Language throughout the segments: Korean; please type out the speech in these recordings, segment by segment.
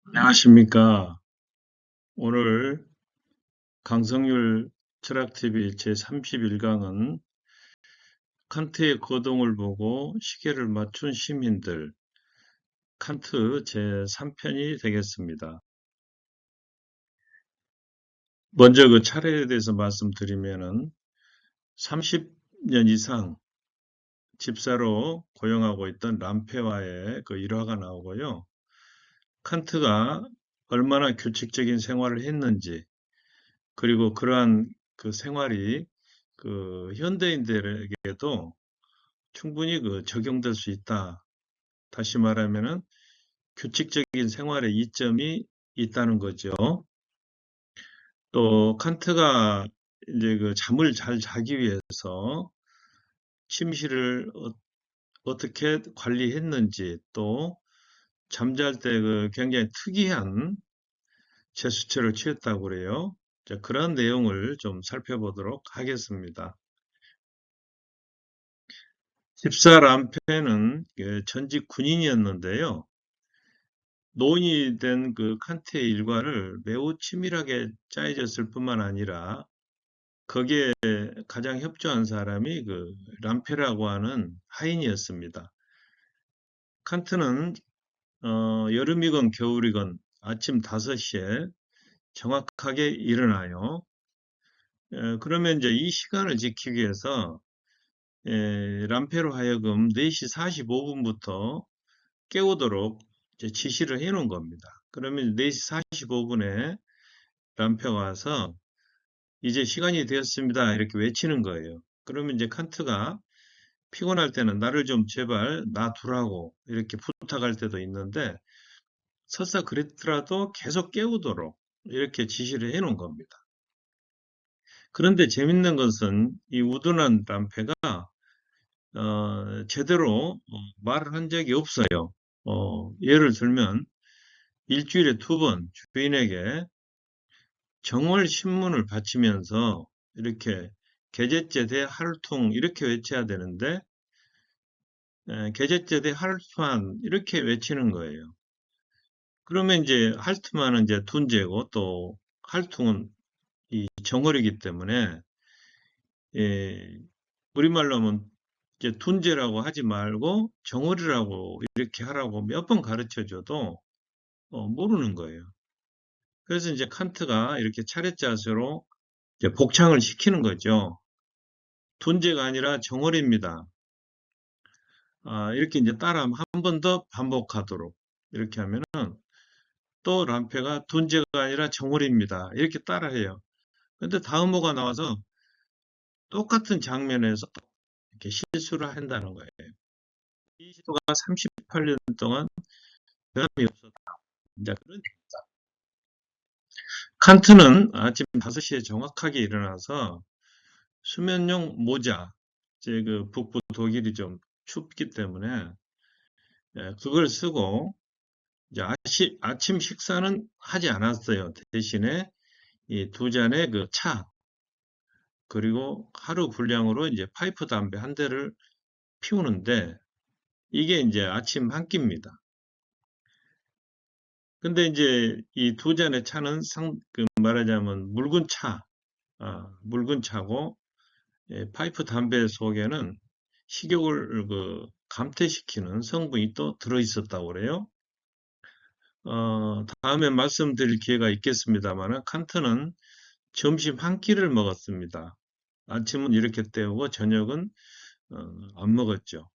안녕하십니까. 오늘 강성률 철학TV 제31강은 칸트의 거동을 보고 시계를 맞춘 시민들, 칸트 제3편이 되겠습니다. 먼저 그 차례에 대해서 말씀드리면은 30년 이상 집사로 고용하고 있던 람페와의 그 일화가 나오고요. 칸트가 얼마나 규칙적인 생활을 했는지, 그리고 그러한 그 생활이 그 현대인들에게도 충분히 그 적용될 수 있다. 다시 말하면은 규칙적인 생활의 이점이 있다는 거죠. 또 칸트가 이제 그 잠을 잘 자기 위해서 침실을 어떻게 관리했는지, 또 잠잘 때 그 굉장히 특이한 제스처를 취했다고 그래요. 자, 그런 내용을 좀 살펴보도록 하겠습니다. 집사 람페는 전직 군인이었는데요. 노인이 된 그 칸트의 일과를 매우 치밀하게 짜여졌을 뿐만 아니라 거기에 가장 협조한 사람이 그 람페라고 하는 하인이었습니다. 칸트는 여름이건 겨울이건 아침 5시에 정확하게 일어나요. 그러면 이제 이 시간을 지키기 위해서 람페로 하여금 4시 45분부터 깨우도록 이제 지시를 해 놓은 겁니다. 그러면 4시 45분에 람페가 와서 이제 시간이 되었습니다. 이렇게 외치는 거예요. 그러면 이제 칸트가 피곤할 때는 나를 좀 제발 놔두라고 이렇게 부탁할 때도 있는데, 설사 그랬더라도 계속 깨우도록 이렇게 지시를 해 놓은 겁니다. 그런데 재밌는 것은 이 우둔한 람페가 제대로 말을 한 적이 없어요. 예를 들면 일주일에 2번 주인에게 정월 신문을 바치면서 이렇게 계제제 대 할퉁 이렇게 외쳐야 되는데 계제제 대 할트만 이렇게 외치는 거예요. 그러면 이제 할트만은 이제 둔제고 또 할퉁은 이 정월이기 때문에 예, 우리말로 하면 이제 둔제라고 하지 말고 정월이라고 이렇게 하라고 몇 번 가르쳐 줘도 모르는 거예요. 그래서 이제 칸트가 이렇게 차례짜수로 이제 복창을 시키는 거죠. 둔제가 아니라 정월입니다. 이렇게 이제 따라 한 번 더 반복하도록 이렇게 하면은 또 람페가 둔제가 아니라 정월입니다. 이렇게 따라해요. 근데 다음호가 나와서 똑같은 장면에서 이렇게 실수를 한다는 거예요. 이 시도가 38년 동안 변함이 없었다. 이제 그런 얘기입니다. 칸트는 아침 5시에 정확하게 일어나서 수면용 모자, 이제 그 북부 독일이 좀 춥기 때문에 그걸 쓰고 이제 아침 식사는 하지 않았어요. 대신에 이 2잔의 그 차, 그리고 하루 분량으로 이제 파이프 담배 한 대를 피우는데 이게 이제 아침 한 끼입니다. 근데 이제 이 2잔의 차는 그 말하자면 묽은 차, 묽은 차고 파이프 담배 속에는 식욕을 그 감퇴시키는 성분이 또 들어있었다고 그래요. 다음에 말씀드릴 기회가 있겠습니다만 칸트는 점심 한 끼를 먹었습니다. 아침은 이렇게 때우고 저녁은 안 먹었죠.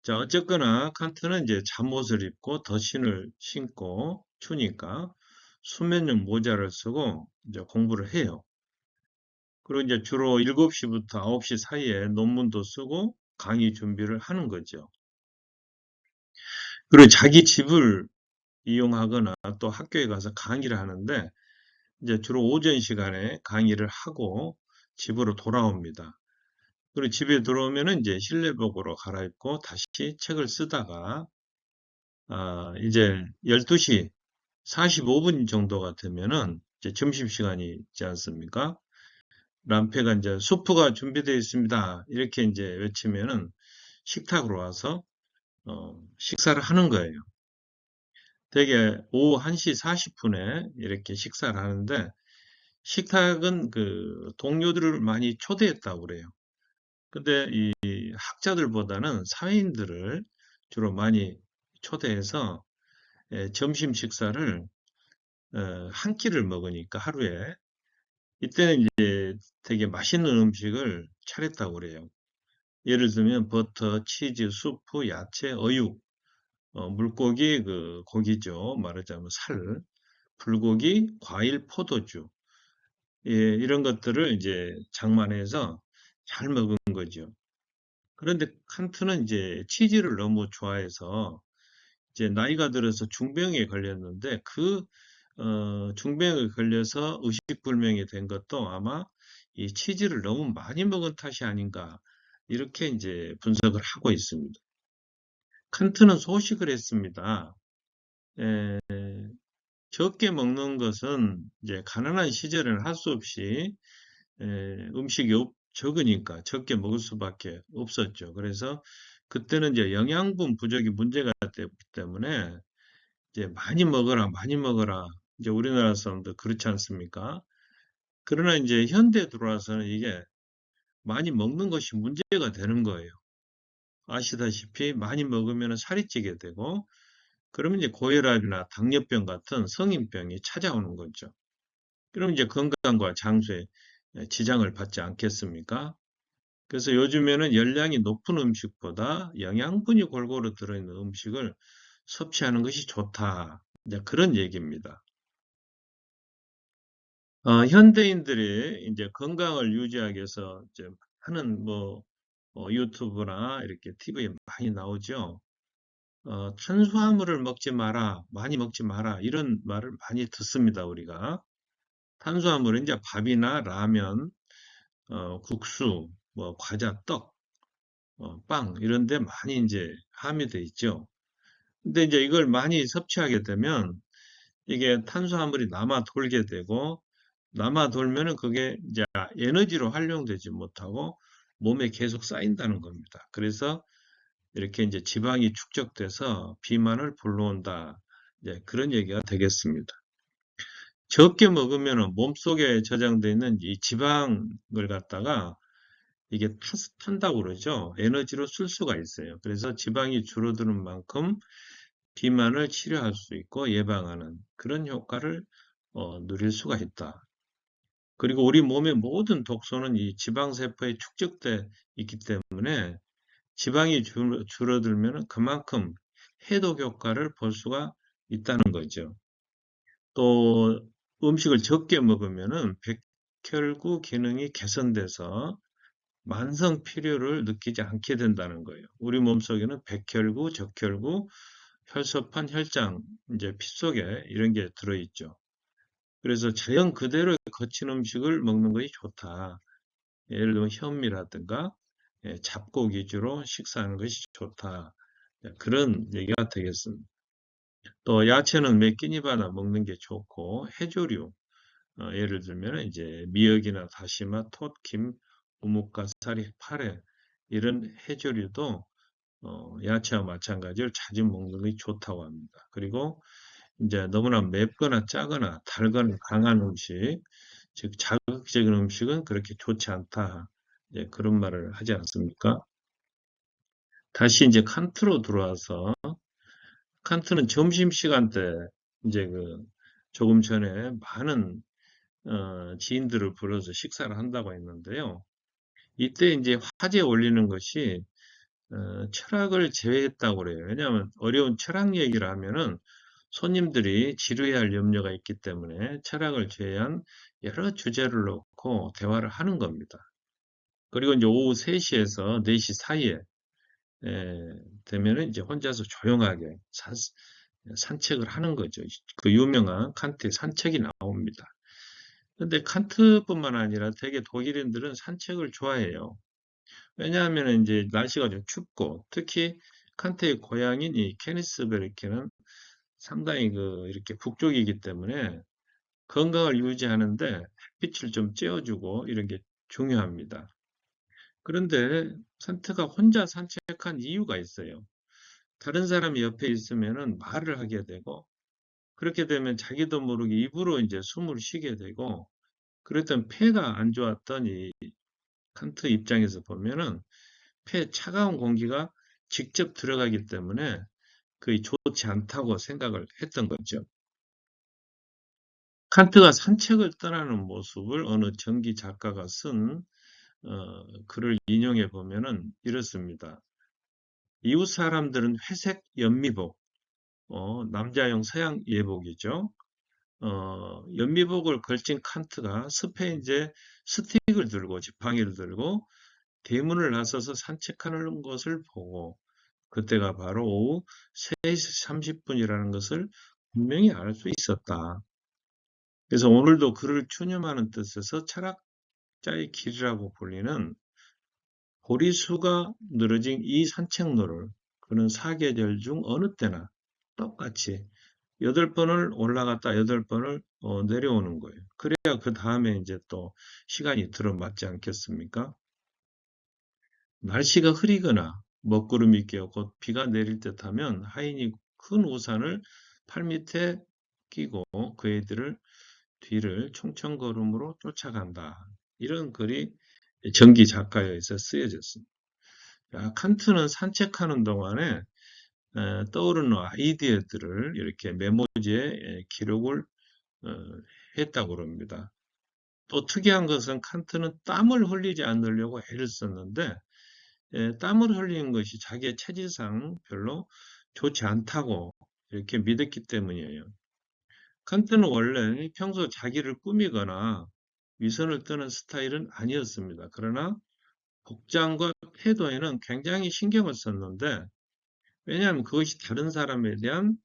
자, 어쨌거나 칸트는 이제 잠옷을 입고 더신을 신고 추니까 수면용 모자를 쓰고 이제 공부를 해요. 그리고 이제 주로 7시부터 9시 사이에 논문도 쓰고 강의 준비를 하는 거죠. 그리고 자기 집을 이용하거나 또 학교에 가서 강의를 하는데 이제 주로 오전 시간에 강의를 하고 집으로 돌아옵니다. 그리고 집에 들어오면은 이제 실내복으로 갈아입고 다시 책을 쓰다가 이제 12시 45분 정도가 되면은 이제 점심시간이 있지 않습니까? 람페가 이제 수프가 준비되어 있습니다. 이렇게 이제 외치면은 식탁으로 와서 식사를 하는 거예요. 되게 오후 1시 40분에 이렇게 식사를 하는데, 식탁은 그 동료들을 많이 초대했다고 그래요. 근데 이 학자들보다는 사회인들을 주로 많이 초대해서 점심 식사를 한 끼를 먹으니까 하루에, 이때는 이제 되게 맛있는 음식을 차렸다고 그래요. 예를 들면 버터, 치즈, 수프, 야채, 어육, 물고기, 그 고기죠. 말하자면 살, 불고기, 과일, 포도주. 예, 이런 것들을 이제 장만해서 잘 먹은 거죠. 그런데 칸트는 이제 치즈를 너무 좋아해서 이제 나이가 들어서 중병에 걸렸는데, 중병에 걸려서 의식불명이 된 것도 아마 이 치즈를 너무 많이 먹은 탓이 아닌가, 이렇게 이제 분석을 하고 있습니다. 칸트는 소식을 했습니다. 에, 적게 먹는 것은 이제 가난한 시절에는 할 수 없이 음식이 적으니까 적게 먹을 수밖에 없었죠. 그래서 그때는 이제 영양분 부족이 문제가 됐기 때문에 이제 많이 먹어라, 많이 먹어라. 이제 우리나라 사람도 그렇지 않습니까? 그러나 이제 현대에 들어와서는 이게 많이 먹는 것이 문제가 되는 거예요. 아시다시피 많이 먹으면 살이 찌게 되고, 그러면 이제 고혈압이나 당뇨병 같은 성인병이 찾아오는 거죠. 그럼 이제 건강과 장수에 지장을 받지 않겠습니까? 그래서 요즘에는 열량이 높은 음식보다 영양분이 골고루 들어있는 음식을 섭취하는 것이 좋다. 이제 그런 얘기입니다. 현대인들이 이제 건강을 유지하기 위해서 이제 하는 뭐 유튜브나 이렇게 TV에 많이 나오죠. 탄수화물을 먹지 마라, 많이 먹지 마라, 이런 말을 많이 듣습니다, 우리가. 탄수화물은 이제 밥이나 라면, 국수, 뭐 과자, 떡, 빵 이런 데 많이 이제 함유돼 있죠. 근데 이제 이걸 많이 섭취하게 되면 이게 탄수화물이 남아 돌게 되고, 남아 돌면은 그게 이제 에너지로 활용되지 못하고 몸에 계속 쌓인다는 겁니다. 그래서 이렇게 이제 지방이 축적돼서 비만을 불러온다. 이제 그런 얘기가 되겠습니다. 적게 먹으면은 몸속에 저장되어 있는 이 지방을 갖다가 이게 탄다고 그러죠. 에너지로 쓸 수가 있어요. 그래서 지방이 줄어드는 만큼 비만을 치료할 수 있고 예방하는 그런 효과를 누릴 수가 있다. 그리고 우리 몸의 모든 독소는 이 지방세포에 축적돼 있기 때문에 지방이 줄어들면 그만큼 해독 효과를 볼 수가 있다는 거죠. 또 음식을 적게 먹으면은 백혈구 기능이 개선돼서 만성 필요를 느끼지 않게 된다는 거예요. 우리 몸속에는 백혈구, 적혈구, 혈소판, 혈장, 이제 피 속에 이런 게 들어있죠. 그래서 자연 그대로 거친 음식을 먹는 것이 좋다. 예를 들면 현미라든가 잡곡 위주로 식사하는 것이 좋다. 그런 얘기가 되겠습니다. 또 야채는 매 끼니 하나 먹는 게 좋고, 해조류, 예를 들면 이제 미역이나 다시마, 톳, 김, 우뭇가사리, 파래 이런 해조류도 야채와 마찬가지로 자주 먹는 것이 좋다고 합니다. 그리고 이제 너무나 맵거나 짜거나 달거나 강한 음식, 즉 자극적인 음식은 그렇게 좋지 않다. 이제 그런 말을 하지 않습니까? 다시 이제 칸트로 들어와서, 칸트는 점심시간 때 이제 조금 전에 많은 지인들을 불러서 식사를 한다고 했는데요. 이때 이제 화제에 올리는 것이 철학을 제외했다고 그래요. 왜냐하면 어려운 철학 얘기를 하면은 손님들이 지루해할 염려가 있기 때문에 철학을 제외한 여러 주제를 놓고 대화를 하는 겁니다. 그리고 이제 오후 3시에서 4시 사이에 되면은 이제 혼자서 조용하게 산책을 하는 거죠. 그 유명한 칸트의 산책이 나옵니다. 근데 칸트뿐만 아니라 되게 독일인들은 산책을 좋아해요. 왜냐하면 이제 날씨가 좀 춥고, 특히 칸트의 고향인 이 케니스베르크는 상당히 이렇게 북쪽이기 때문에 건강을 유지하는데 햇빛을 좀 쬐어주고 이런 게 중요합니다. 그런데 칸트가 혼자 산책한 이유가 있어요. 다른 사람이 옆에 있으면은 말을 하게 되고 그렇게 되면 자기도 모르게 입으로 이제 숨을 쉬게 되고, 그랬던 폐가 안 좋았던 이 칸트 입장에서 보면은 폐에 차가운 공기가 직접 들어가기 때문에 거의 좋지 않다고 생각을 했던 거죠. 칸트가 산책을 떠나는 모습을 어느 전기 작가가 쓴 글을 인용해 보면은 이렇습니다. 이웃 사람들은 회색 연미복, 남자용 서양 예복이죠. 연미복을 걸친 칸트가 숲에 이제 스틱을 들고 지팡이를 들고 대문을 나서서 산책하는 것을 보고 그때가 바로 오후 3시 30분이라는 것을 분명히 알 수 있었다. 그래서 오늘도 그를 추념하는 뜻에서 철학자의 길이라고 불리는 보리수가 늘어진 이 산책로를 그는 사계절 중 어느 때나 똑같이 8번을 올라갔다 8번을 내려오는 거예요. 그래야 그 다음에 이제 또 시간이 들어맞지 않겠습니까? 날씨가 흐리거나 먹구름이 끼어 곧 비가 내릴 듯하면 하인이 큰 우산을 팔 밑에 끼고 그애들을 뒤를 총총걸음으로 쫓아간다. 이런 글이 전기 작가에 의해서 쓰여졌습니다. 칸트는 산책하는 동안에 떠오르는 아이디어들을 이렇게 메모지에 기록을 어, 했다고 합니다. 또 특이한 것은 칸트는 땀을 흘리지 않으려고 애를 썼는데 땀을 흘리는 것이 자기의 체질상 별로 좋지 않다고 이렇게 믿었기 때문이에요. 칸트는 원래 평소 자기를 꾸미거나 위선을 떠는 스타일은 아니었습니다. 그러나 복장과 태도에는 굉장히 신경을 썼는데 왜냐하면 그것이 다른 사람에 대한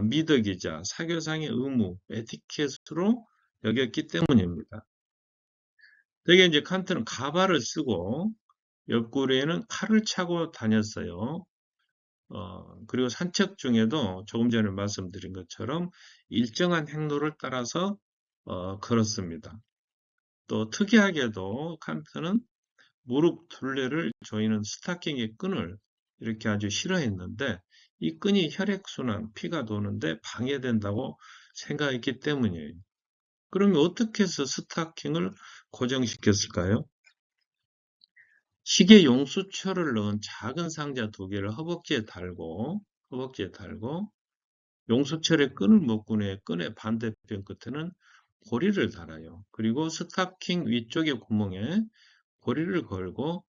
미덕이자 사교상의 의무, 에티켓으로 여겼기 때문입니다. 되게 이제 칸트는 가발을 쓰고 옆구리에는 칼을 차고 다녔어요. 그리고 산책 중에도 조금 전에 말씀드린 것처럼 일정한 행로를 따라서 걸었습니다. 또 특이하게도 칸트는 무릎 둘레를 조이는 스타킹의 끈을 이렇게 아주 싫어했는데 이 끈이 혈액순환, 피가 도는데 방해된다고 생각했기 때문이에요. 그러면 어떻게 해서 스타킹을 고정시켰을까요? 시계 용수철을 넣은 작은 상자 2개를 허벅지에 달고 용수철의 끈을 묶은 후에 끈의 반대편 끝에는 고리를 달아요. 그리고 스타킹 위쪽의 구멍에 고리를 걸고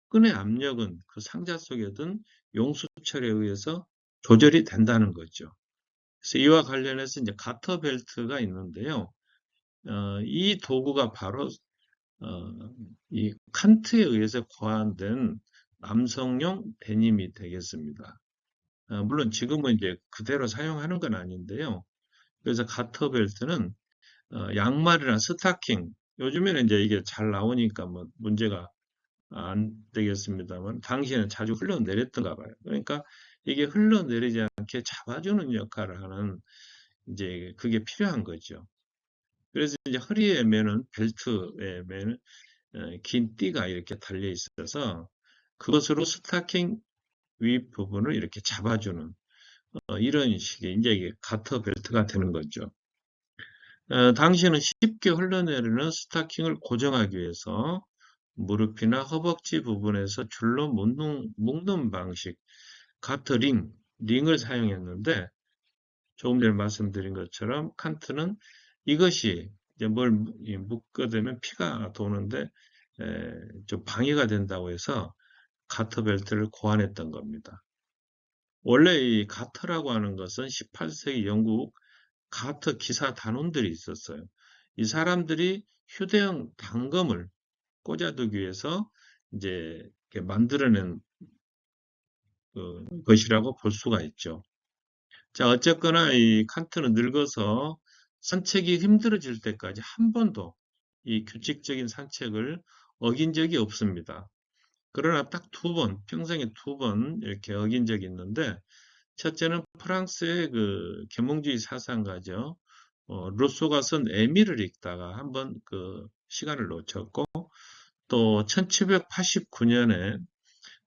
끈의 압력은 그 상자 속에 든 용수철에 의해서 조절이 된다는 거죠. 그래서 이와 관련해서 이제 가터 벨트가 있는데요. 이 도구가 바로 이 칸트에 의해서 고안된 남성용 데님이 되겠습니다. 물론 지금은 이제 그대로 사용하는 건 아닌데요. 그래서 가터 벨트는 양말이나 스타킹, 요즘에는 이제 이게 잘 나오니까 뭐 문제가 안 되겠습니다만, 당시에는 자주 흘러내렸던가 봐요. 그러니까 이게 흘러내리지 않게 잡아주는 역할을 하는 이제 그게 필요한 거죠. 그래서 이제 허리에 매는 벨트에 매는 긴 띠가 이렇게 달려 있어서 그것으로 스타킹 윗 부분을 이렇게 잡아주는 이런 식의 이제 이게 가터 벨트가 되는 거죠. 당시에는 쉽게 흘러내리는 스타킹을 고정하기 위해서 무릎이나 허벅지 부분에서 줄로 묶는 방식, 가터링, 링을 사용했는데 조금 전에 말씀드린 것처럼 칸트는 이것이 이제 뭘 묶게 되면 피가 도는데 좀 방해가 된다고 해서 가터 벨트를 고안했던 겁니다. 원래 이 가터라고 하는 것은 18세기 영국 가터 기사 단원들이 있었어요. 이 사람들이 휴대용 단검을 꽂아두기 위해서 이제 만들어낸 것이라고 볼 수가 있죠. 자, 어쨌거나 이 칸트는 늙어서 산책이 힘들어질 때까지 한 번도 이 규칙적인 산책을 어긴 적이 없습니다. 그러나 딱 2번, 평생에 2번 이렇게 어긴 적이 있는데, 첫째는 프랑스의 그 계몽주의 사상가죠. 루소가 쓴 에밀을 읽다가 한번 그 시간을 놓쳤고, 또 1789년에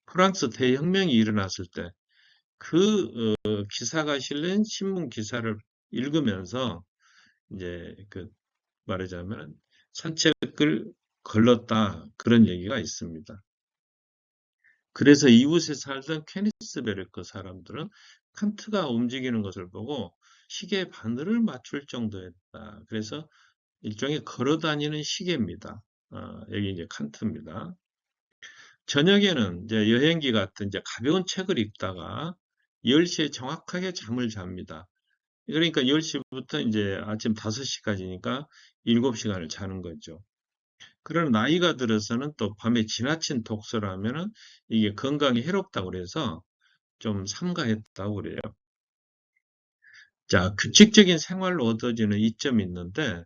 프랑스 대혁명이 일어났을 때 그 기사가 실린 신문 기사를 읽으면서 이제 말하자면 산책을 걸렀다 그런 얘기가 있습니다. 그래서 이웃에 살던 퀘니스 베르크 사람들은 칸트가 움직이는 것을 보고 시계 바늘을 맞출 정도였다. 그래서 일종의 걸어다니는 시계입니다. 여기 이제 칸트입니다. 저녁에는 이제 여행기 같은 이제 가벼운 책을 읽다가 10시에 정확하게 잠을 잡니다. 그러니까 10시부터 이제 아침 5시까지니까 7시간을 자는 거죠. 그런 나이가 들어서는 또 밤에 지나친 독서를 하면은 이게 건강에 해롭다고 그래서 좀 삼가했다고 그래요. 자, 규칙적인 생활로 얻어지는 이점이 있는데,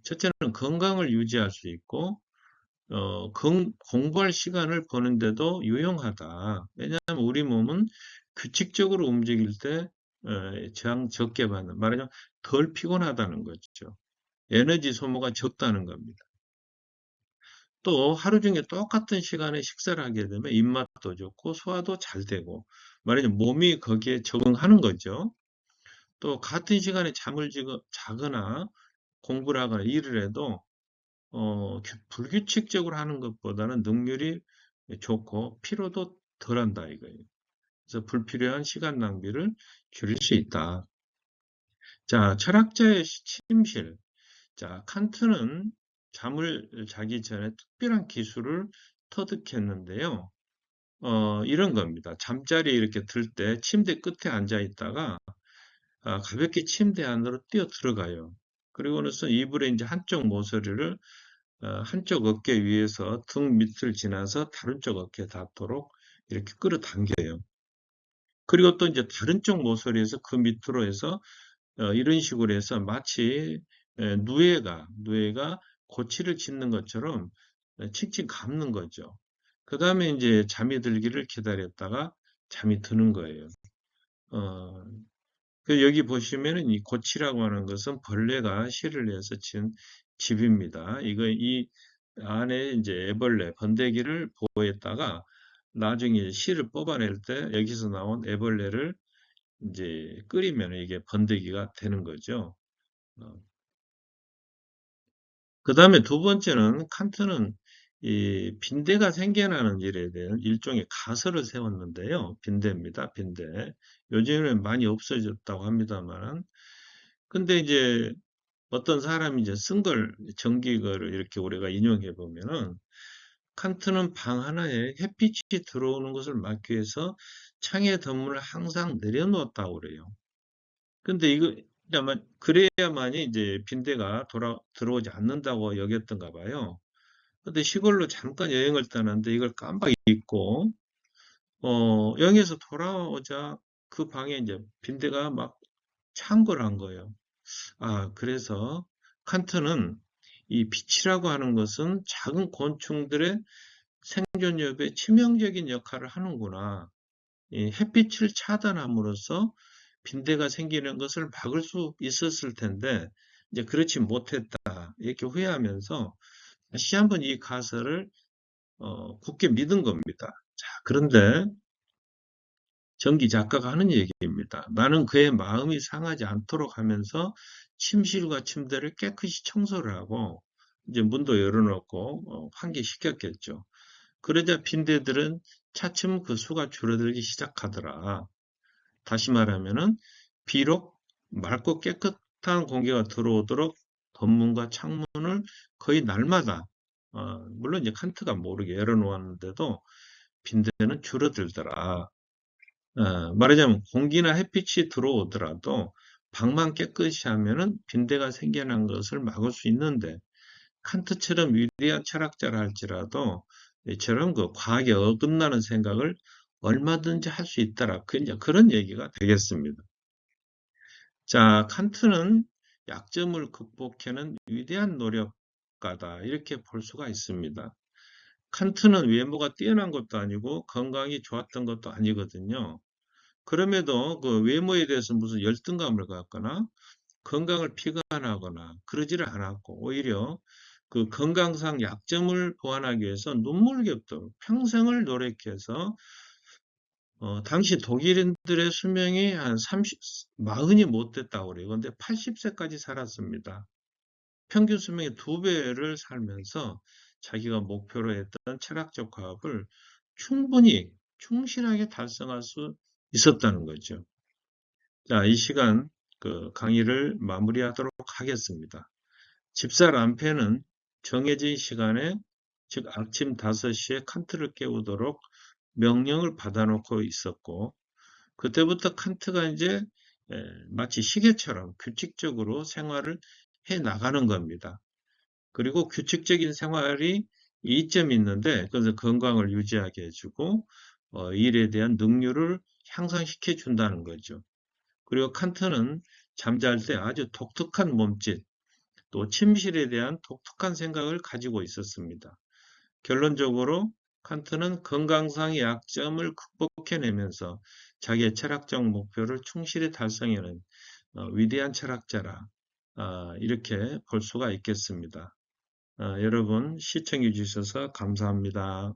첫째는 건강을 유지할 수 있고, 공부할 시간을 버는데도 유용하다. 왜냐하면 우리 몸은 규칙적으로 움직일 때 저항 적게 받는, 말하자면 덜 피곤하다는 거죠. 에너지 소모가 적다는 겁니다. 또 하루 중에 똑같은 시간에 식사를 하게 되면 입맛도 좋고 소화도 잘 되고 말하자면 몸이 거기에 적응하는 거죠. 또 같은 시간에 잠을 자거나 공부를 하거나 일을 해도 불규칙적으로 하는 것보다는 능률이 좋고 피로도 덜한다 이거예요. 그래서 불필요한 시간 낭비를 줄일 수 있다. 자, 철학자의 침실. 자, 칸트는 잠을 자기 전에 특별한 기술을 터득했는데요. 이런 겁니다. 잠자리에 이렇게 들 때 침대 끝에 앉아 있다가 가볍게 침대 안으로 뛰어 들어가요. 그리고는 이불에 이제 한쪽 모서리를 한쪽 어깨 위에서 등 밑을 지나서 다른 쪽 어깨에 닿도록 이렇게 끌어당겨요. 그리고 또 이제 다른 쪽 모서리에서 그 밑으로 해서 이런 식으로 해서 마치 누에가 고치를 짓는 것처럼 칙칙 감는 거죠. 그 다음에 이제 잠이 들기를 기다렸다가 잠이 드는 거예요. 어, 여기 보시면은 이 고치라고 하는 것은 벌레가 실을 내서 친 집입니다. 이 안에 이제 애벌레, 번데기를 보호했다가 나중에 실을 뽑아낼 때 여기서 나온 애벌레를 이제 끓이면 이게 번데기가 되는 거죠. 어, 그 다음에 두 번째는 칸트는 이 빈대가 생겨나는 일에 대한 일종의 가설을 세웠는데요. 빈대입니다. 빈대. 요즘에는 많이 없어졌다고 합니다만, 근데 이제 어떤 사람이 이제 쓴 걸, 정기글을 이렇게 우리가 인용해 보면은, 칸트는 방 하나에 햇빛이 들어오는 것을 막기 위해서 창의 덧문을 항상 내려놓았다고 그래요. 근데 그래야만이 이제 빈대가 들어오지 않는다고 여겼던가 봐요. 근데 시골로 잠깐 여행을 떠났는데 이걸 깜빡 잊고, 여행에서 돌아오자 그 방에 이제 빈대가 막 창궐한 거예요. 그래서 칸트는 이 빛이라고 하는 것은 작은 곤충들의 생존 여부에 치명적인 역할을 하는구나. 이 햇빛을 차단함으로써 빈대가 생기는 것을 막을 수 있었을 텐데 이제 그렇지 못했다. 이렇게 후회하면서 다시 한번 이 가설을 굳게 믿은 겁니다. 자, 그런데 전기 작가가 하는 얘기입니다. 나는 그의 마음이 상하지 않도록 하면서 침실과 침대를 깨끗이 청소를 하고 이제 문도 열어놓고 환기시켰겠죠. 그러자 빈대들은 차츰 그 수가 줄어들기 시작하더라. 다시 말하면은 비록 맑고 깨끗한 공기가 들어오도록 덧문과 창문을 거의 날마다 물론 이제 칸트가 모르게 열어놓았는데도 빈대는 줄어들더라. 말하자면 공기나 햇빛이 들어오더라도 방만 깨끗이 하면은 빈대가 생겨난 것을 막을 수 있는데 칸트처럼 위대한 철학자라 할지라도 이처럼 그 과학에 어긋나는 생각을 얼마든지 할 수 있다라. 이제 그런 얘기가 되겠습니다. 자, 칸트는 약점을 극복해낸 위대한 노력가다. 이렇게 볼 수가 있습니다. 칸트는 외모가 뛰어난 것도 아니고 건강이 좋았던 것도 아니거든요. 그럼에도 그 외모에 대해서 무슨 열등감을 갖거나 건강을 비관하거나 그러지를 않았고 오히려 그 건강상 약점을 보완하기 위해서 눈물겹도록 평생을 노력해서 당시 독일인들의 수명이 한 40이 못 됐다고 그래요. 근데 80세까지 살았습니다. 평균 수명의 2배를 살면서 자기가 목표로 했던 철학적 과업을 충분히, 충실하게 달성할 수 있었다는 거죠. 자, 이 시간 그 강의를 마무리하도록 하겠습니다. 집사 람페는 정해진 시간에, 즉 아침 5시에 칸트를 깨우도록 명령을 받아놓고 있었고, 그때부터 칸트가 이제 마치 시계처럼 규칙적으로 생활을 해 나가는 겁니다. 그리고 규칙적인 생활이 이점이 있는데, 그래서 건강을 유지하게 해주고 일에 대한 능률을 향상시켜 준다는 거죠. 그리고 칸트는 잠잘 때 아주 독특한 몸짓, 또 침실에 대한 독특한 생각을 가지고 있었습니다. 결론적으로 칸트는 건강상의 약점을 극복해내면서 자기의 철학적 목표를 충실히 달성해낸 위대한 철학자라, 이렇게 볼 수가 있겠습니다. 여러분 시청해 주셔서 감사합니다.